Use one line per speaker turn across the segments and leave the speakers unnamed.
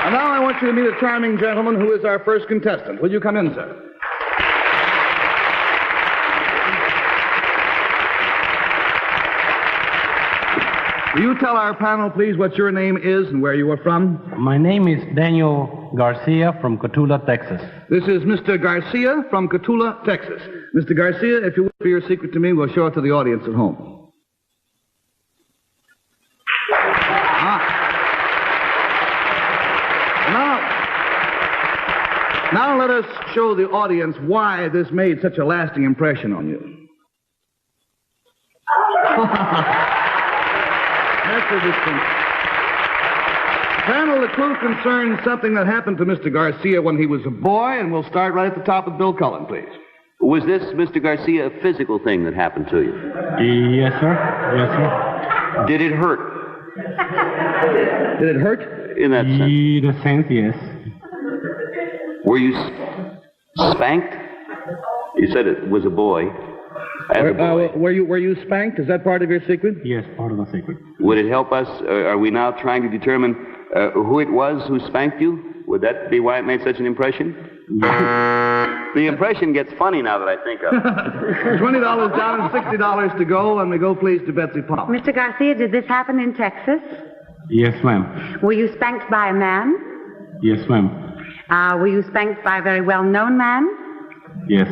And now I want you to meet a charming gentleman who is our first contestant. Will you come in, sir? Will you tell our panel, please, what your name is and where you are from?
My name is Daniel Garcia from Catoula, Texas.
This is Mr. Garcia from Catoula, Texas. Mr. Garcia, if you will, for your secret to me, we'll show it to the audience at home. Now let us show the audience why this made such a lasting impression on you. That's a distinct. Panel, the clue concerns something that happened to Mr. Garcia when he was a boy, and we'll start right at the top with Bill Cullen, please.
Was this, Mr. Garcia, a physical thing that happened to you?
Yes, sir. Yes, sir.
Did it hurt?
Did it hurt?
In that sense?
In a sense, yes.
Were you spanked? You said it was a boy. As a boy.
Were you spanked? Is that part of your secret?
Yes, part of the secret.
Would it help us? Are we now trying to determine who it was who spanked you? Would that be why it made such an impression? The impression gets funny now that I think of it.
$20 down and $60 to go, and we go, please, to Betsy Palmer.
Mr. Garcia, did this happen in Texas?
Yes, ma'am.
Were you spanked by a man?
Yes, ma'am.
Were you spanked by a very well-known man?
Yes.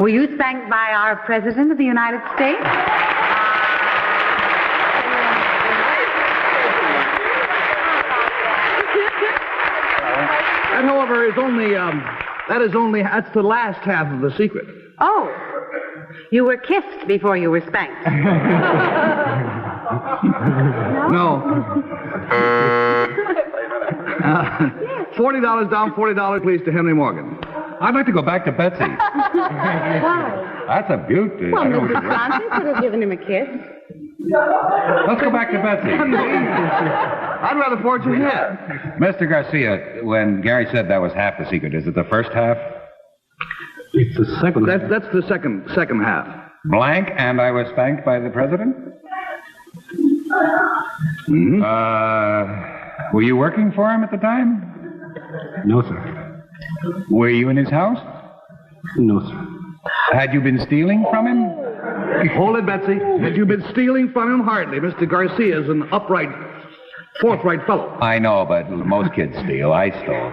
Were you spanked by our President of the United States?
That, however, is only, that's the last half of the secret.
Oh, you were kissed before you were spanked.
No. $40 down, $40, please, to Henry Morgan.
I'd like to go back to Betsy.
Why?
That's a beaut.
Well, Mrs. Johnson could have given him a kiss.
Let's go back to Betsy.
I'd rather forge ahead.
Mr. Garcia, when Gary said that was half the secret, is it the first half?
It's the second.
That's the second half.
Blank, and I was spanked by the president?
Mm-hmm.
Were you working for him at the time?
No, sir.
Were you in his house?
No, sir.
Had you been stealing from him?
Hold it, Betsy. Had you been stealing from him? Hardly. Mr. Garcia is an upright, forthright fellow.
I know, but most kids steal. I stole.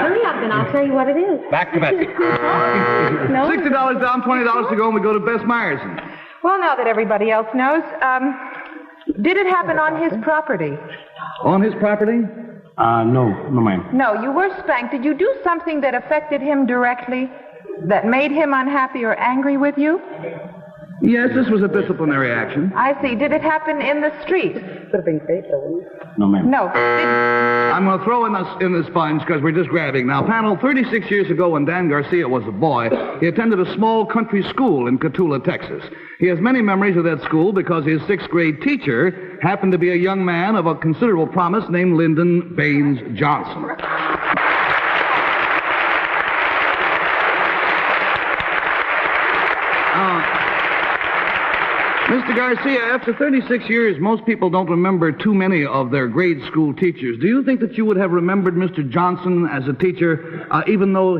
Hurry up, and I'll tell you what it is.
Back to Betsy.
No?
$60 down, $20 to go, and we go to Bess Myerson.
Well, now that everybody else knows, did it happen on his property?
On his property?
No, ma'am.
No, you were spanked. Did you do something that affected him directly, that made him unhappy or angry with you?
Yes, this was a disciplinary action.
I see. Did it happen in the street?
Could have been fatal.
No, ma'am.
No.
I'm going to throw in the sponge because we're just grabbing. Now, panel, 36 years ago when Dan Garcia was a boy, he attended a small country school in Catoula, Texas. He has many memories of that school because his sixth grade teacher happened to be a young man of a considerable promise named Lyndon Baines Johnson. Mr. Garcia, after 36 years, most people don't remember too many of their grade school teachers. Do you think that you would have remembered Mr. Johnson as a teacher, even though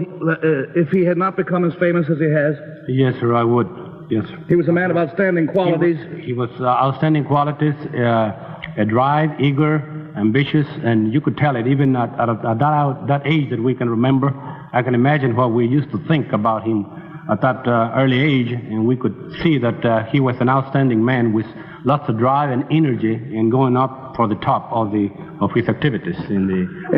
if he had not become as famous as he has?
Yes, sir, I would. Yes, sir.
He was a man of outstanding qualities.
He was outstanding qualities, a drive, eager, ambitious, and you could tell it even at that age that we can remember. I can imagine what we used to think about him at that early age, and we could see that he was an outstanding man with lots of drive and energy in going up for the top of his activities in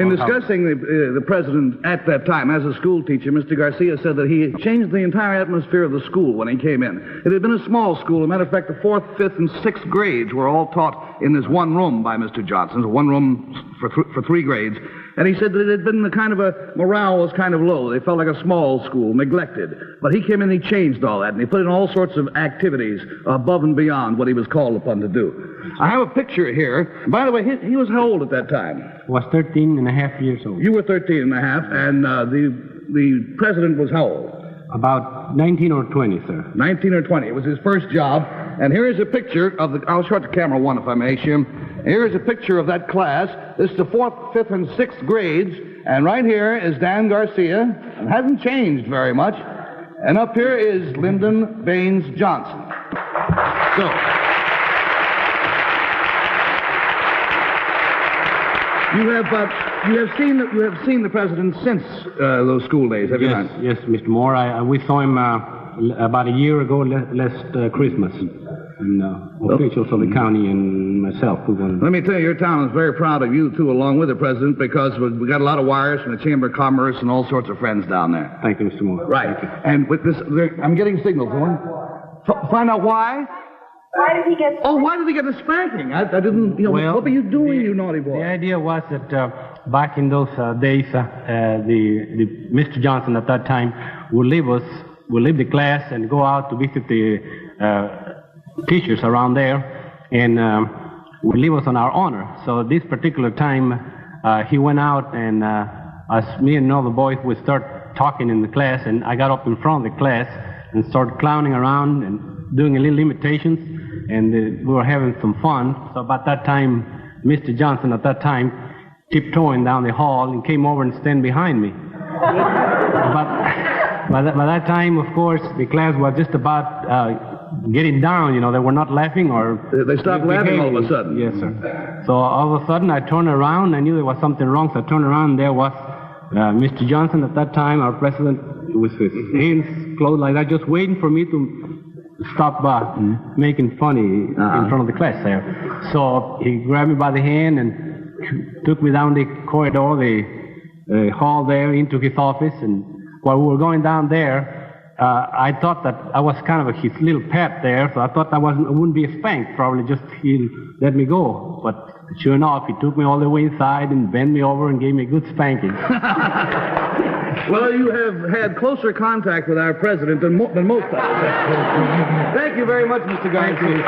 discussing the president at that time as a school teacher, Mr. Garcia said that he changed the entire atmosphere of the school when he came in. It had been a small school. As a matter of fact, the 4th, 5th, and 6th grades were all taught in this one room by Mr. Johnson, one room for 3 grades. And he said that it had been the kind of morale was kind of low. They felt like a small school, neglected. But he came in and he changed all that, and he put in all sorts of activities above and beyond what he was called upon to do. I have a picture here. By the way, he was how old at that time?
Was 13 and a half years old.
You were 13 and a half, and the president was how old?
About 19 or 20, sir.
19 or 20. It was his first job. And here is a picture of I'll show it to camera 1 if I may, Shim. Here's a picture of that class. This is the 4th, 5th, and 6th grades. And right here is Dan Garcia. It hasn't changed very much. And up here is Lyndon Baines Johnson. So, you have seen the president since those school days, have you not?
Yes, Mr. Moore. We saw him about a year ago, last Christmas. And officials of the county and myself.
Let me tell you, your town is very proud of you, too, along with the president, because we got a lot of wires from the Chamber of Commerce and all sorts of friends down there.
Thank you, Mr. Moore.
Right. And with this, I'm getting signals. Find out why?
Why did he get...
Oh, why did he get a spanking? I didn't,
Well,
what were you doing, you naughty boy?
The idea was that back in those days, the Mr. Johnson at that time would leave the class and go out to visit the teachers around there, and would leave us on our honor. So this particular time, he went out, and as me and all the boys would start talking in the class, and I got up in front of the class and started clowning around and doing a little imitations, and we were having some fun. So about that time, Mr. Johnson at that time tiptoeing down the hall and came over and stand behind me. But by that time, of course, the class was just about getting down, they were not laughing or...
They stopped laughing all of a sudden.
Yes, sir. So all of a sudden I turned around, I knew there was something wrong, so I turned around, and there was Mr. Johnson at that time, our president, with his hands closed like that, just waiting for me to stop making funny in front of the class there. So he grabbed me by the hand and took me down the corridor, the hall there, into his office, and while we were going down there, I thought that I was kind of his little pet there, so I thought I wouldn't be spanked. Probably just he'd let me go. But sure enough, he took me all the way inside and bent me over and gave me a good spanking.
Well, you have had closer contact with our president than most of us. Thank you very much, Mr. Garcia.